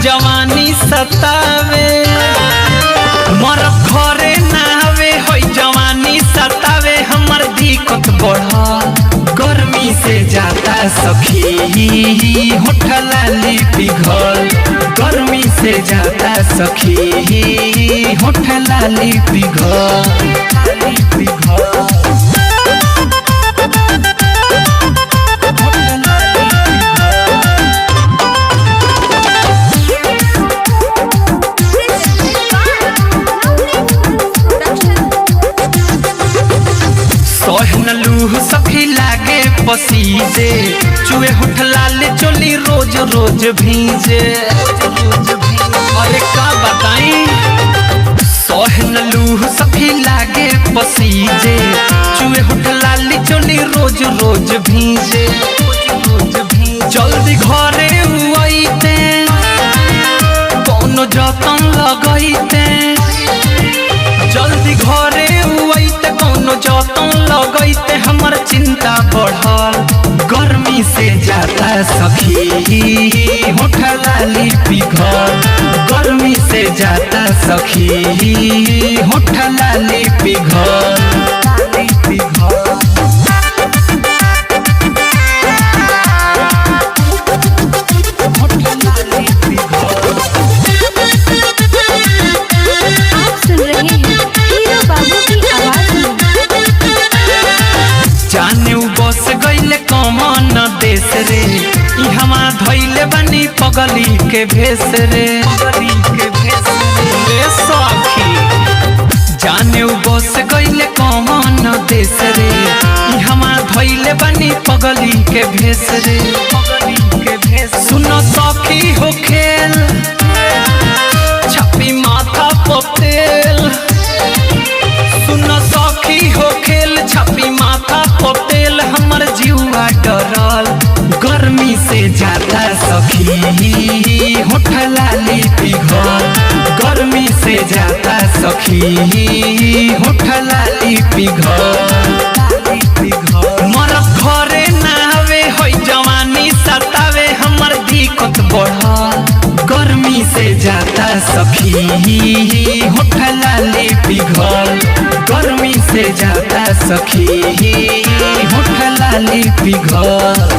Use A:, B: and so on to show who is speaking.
A: जवानी सतावे मोर घरे ना आवे होई जवानी सतावे हमर दिक्कत बढ़ा गर्मी से जाता सखी होठ लाली पिघल गर्मी से जाता सखी होठ लाली पिघल लूह सखी लागे पसीजे चुए होठ लाले चोली रोज रोज भीजे अरे का बताई सोहन लूह सखी लागे पसीजे चुए होठ लाले चोली रोज रोज भीजे जल्दी घरे उइते कोनो जतन लगइते जल्दी घरे उइते कोनो जतन लगइते हमर चिंता बढ़ल गर्मी से जाता सखी होठ लाली पिघल गर्मी से जाता सखी होठ लाली पिघल देश रे हमा धैले बनी पगली के भेस रे सखी जाने बस गईले कौन देश रे हमा धैले बनी पगली के भेस रे सुनो सखी हो खेल छपी माथा पतेल सुनो सखी हो खेल छपी माथा पतेल हमर जीवा डरल गर्मी से जाता सखी होठ लाली पिघल गर्मी से जाता सखी होठ लाली पिघल मोर घरे ना आवे होई जवानी सतावे हमर दिक्कत बढ़ल गर्मी से जाता सखी होठ लाली पिघल गर्मी से जाता सखी होठ लाली पिघल।